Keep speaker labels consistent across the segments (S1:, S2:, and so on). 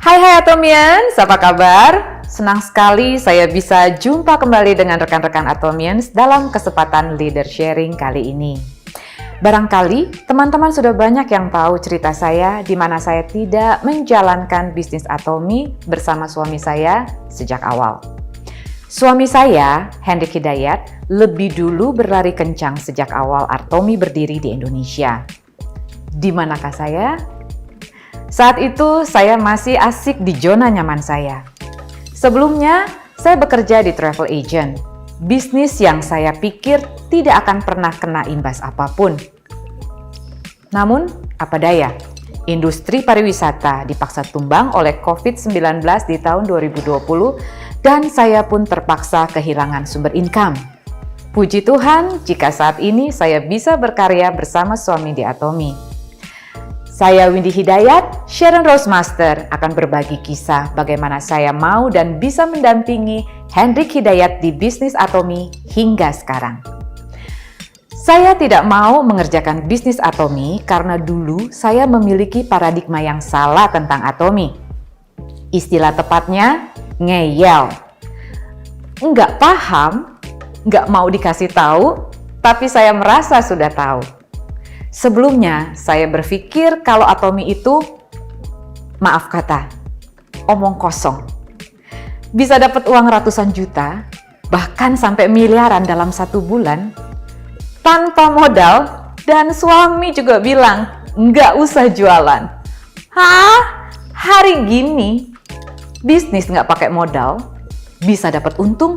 S1: Hai Atomians, apa kabar? Senang sekali saya bisa jumpa kembali dengan rekan-rekan Atomians dalam kesempatan Leader Sharing kali ini. Barangkali teman-teman sudah banyak yang tahu cerita saya di mana saya tidak menjalankan bisnis Atomi bersama suami saya sejak awal. Suami saya, Hendrik Hidayat, lebih dulu berlari kencang sejak awal Atomi berdiri di Indonesia. Di manakah saya? Saat itu saya masih asik di zona nyaman saya. Sebelumnya, saya bekerja di travel agent, bisnis yang saya pikir tidak akan pernah kena imbas apapun. Namun, apa daya, industri pariwisata dipaksa tumbang oleh COVID-19 di tahun 2020 dan saya pun terpaksa kehilangan sumber income. Puji Tuhan, jika saat ini saya bisa berkarya bersama suami di Atomi. Saya Windy Hidayat, Sharon Rose Master akan berbagi kisah bagaimana saya mau dan bisa mendampingi Hendrik Hidayat di bisnis Atomi hingga sekarang. Saya tidak mau mengerjakan bisnis Atomi karena dulu saya memiliki paradigma yang salah tentang Atomi. Istilah tepatnya, ngeyel. Nggak paham, nggak mau dikasih tahu, tapi saya merasa sudah tahu. Sebelumnya, saya berpikir kalau Atomi itu, maaf kata, omong kosong. Bisa dapat uang ratusan juta, bahkan sampai miliaran dalam 1 bulan, tanpa modal, dan suami juga bilang, nggak usah jualan. Hah? Hari gini, bisnis nggak pakai modal, bisa dapat untung?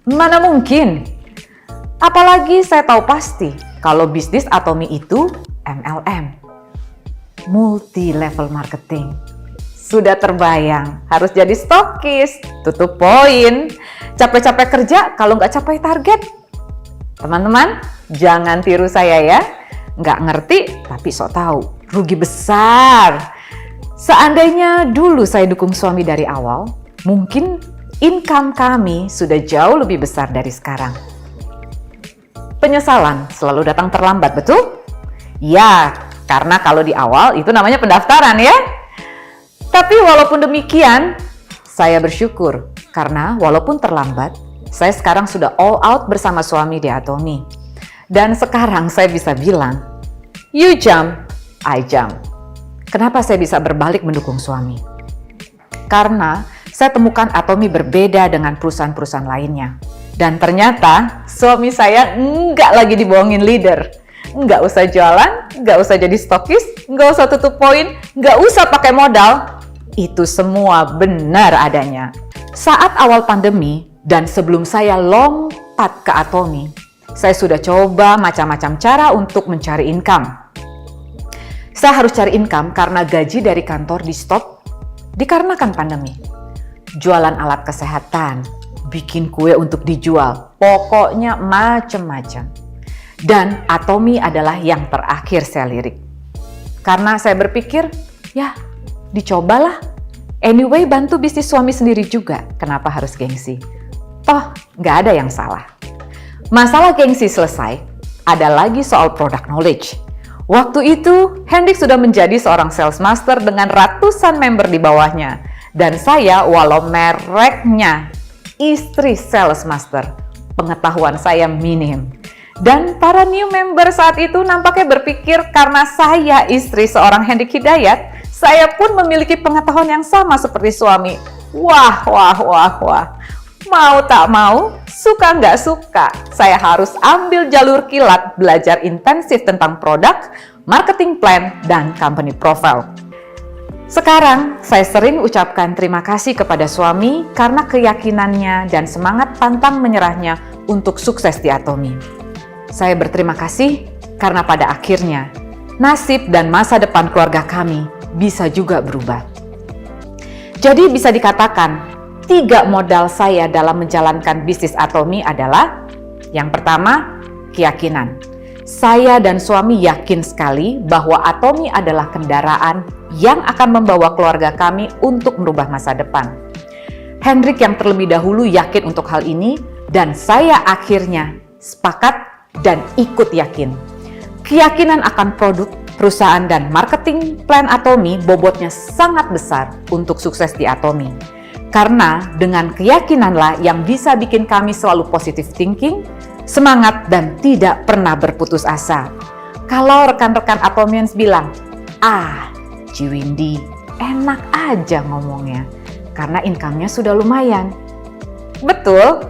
S1: Mana mungkin? Apalagi saya tahu pasti, kalau bisnis Atomi itu MLM, multi-level marketing. Sudah terbayang, harus jadi stokis, tutup poin, capek-capek kerja kalau nggak capai target. Teman-teman, jangan tiru saya ya. Nggak ngerti, tapi sok tahu, rugi besar. Seandainya dulu saya dukung suami dari awal, mungkin income kami sudah jauh lebih besar dari sekarang. Penyesalan selalu datang terlambat, betul? Ya, karena kalau di awal itu namanya pendaftaran ya. Tapi walaupun demikian, saya bersyukur karena walaupun terlambat, saya sekarang sudah all out bersama suami di Atomi. Dan sekarang saya bisa bilang, you jump, I jump. Kenapa saya bisa berbalik mendukung suami? Karena saya temukan Atomi berbeda dengan perusahaan-perusahaan lainnya. Dan ternyata suami saya nggak lagi dibohongin leader. Nggak usah jualan, nggak usah jadi stokis, nggak usah tutup poin, nggak usah pakai modal. Itu semua benar adanya. Saat awal pandemi dan sebelum saya lompat ke Atomi, saya sudah coba macam-macam cara untuk mencari income. Saya harus cari income karena gaji dari kantor di stop dikarenakan pandemi. Jualan alat kesehatan, bikin kue untuk dijual, pokoknya macem-macem. Dan Atomi adalah yang terakhir saya lirik. Karena saya berpikir, ya dicobalah. Anyway, bantu bisnis suami sendiri juga, kenapa harus gengsi? Toh, nggak ada yang salah. Masalah gengsi selesai, ada lagi soal product knowledge. Waktu itu, Hendrik sudah menjadi seorang sales master dengan ratusan member di bawahnya. Dan saya, walau mereknya istri sales master, pengetahuan saya minim. Dan para new member saat itu nampaknya berpikir karena saya istri seorang Hendrik Hidayat, saya pun memiliki pengetahuan yang sama seperti suami. Wah. Mau tak mau, suka nggak suka, saya harus ambil jalur kilat belajar intensif tentang produk, marketing plan, dan company profile. Sekarang, saya sering ucapkan terima kasih kepada suami karena keyakinannya dan semangat pantang menyerahnya untuk sukses di Atomi. Saya berterima kasih karena pada akhirnya, nasib dan masa depan keluarga kami bisa juga berubah. Jadi bisa dikatakan, 3 modal saya dalam menjalankan bisnis Atomi adalah, yang pertama, keyakinan. Saya dan suami yakin sekali bahwa Atomi adalah kendaraan yang akan membawa keluarga kami untuk merubah masa depan. Hendrik yang terlebih dahulu yakin untuk hal ini dan saya akhirnya sepakat dan ikut yakin. Keyakinan akan produk perusahaan dan marketing plan Atomy bobotnya sangat besar untuk sukses di Atomy. Karena dengan keyakinanlah yang bisa bikin kami selalu positive thinking, semangat dan tidak pernah berputus asa. Kalau rekan-rekan Atomians bilang, Ci Windy enak aja ngomongnya, karena income-nya sudah lumayan. Betul,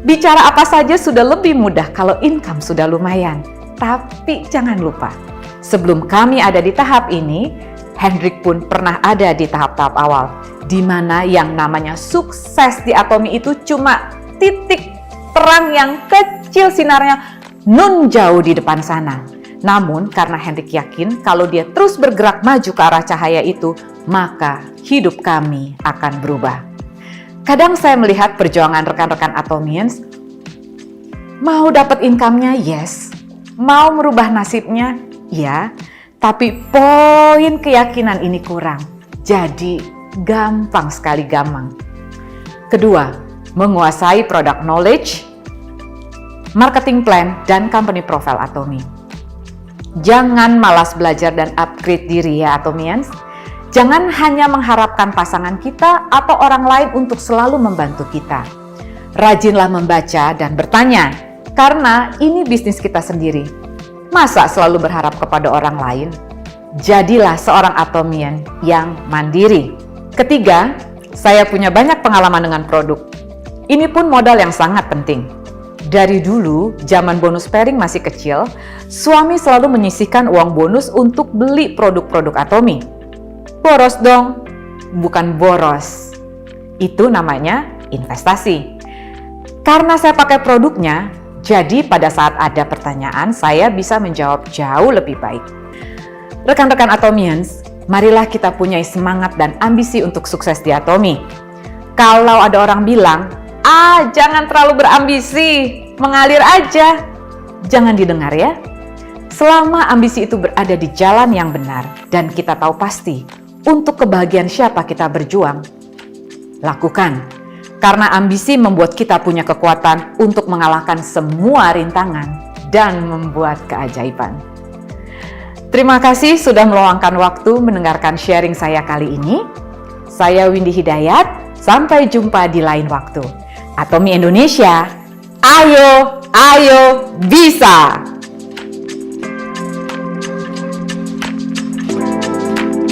S1: bicara apa saja sudah lebih mudah kalau income sudah lumayan. Tapi jangan lupa, sebelum kami ada di tahap ini, Hendrik pun pernah ada di tahap-tahap awal, di mana yang namanya sukses di Atomy itu cuma titik terang yang kecil sinarnya nun jauh di depan sana. Namun karena Hendrik yakin kalau dia terus bergerak maju ke arah cahaya itu, maka hidup kami akan berubah. Kadang saya melihat perjuangan rekan-rekan Atomians, mau dapat income-nya, yes. Mau merubah nasibnya, ya. Tapi poin keyakinan ini kurang. Jadi gampang sekali gamang. Kedua, menguasai product knowledge, marketing plan, dan company profile Atomy. Jangan malas belajar dan upgrade diri ya Atomians. Jangan hanya mengharapkan pasangan kita atau orang lain untuk selalu membantu kita. Rajinlah membaca dan bertanya, karena ini bisnis kita sendiri. Masa selalu berharap kepada orang lain? Jadilah seorang Atomian yang mandiri. Ketiga, saya punya banyak pengalaman dengan produk. Ini pun modal yang sangat penting. Dari dulu, zaman bonus pairing masih kecil, suami selalu menyisihkan uang bonus untuk beli produk-produk Atomy. Boros dong, bukan boros. Itu namanya investasi. Karena saya pakai produknya, jadi pada saat ada pertanyaan, saya bisa menjawab jauh lebih baik. Rekan-rekan Atomians, marilah kita punya semangat dan ambisi untuk sukses di Atomy. Kalau ada orang bilang, jangan terlalu berambisi, mengalir aja. Jangan didengar ya. Selama ambisi itu berada di jalan yang benar dan kita tahu pasti untuk kebahagiaan siapa kita berjuang, lakukan. Karena ambisi membuat kita punya kekuatan untuk mengalahkan semua rintangan dan membuat keajaiban. Terima kasih sudah meluangkan waktu mendengarkan sharing saya kali ini. Saya Windy Hidayat, sampai jumpa di lain waktu. Atomy Indonesia, ayo bisa!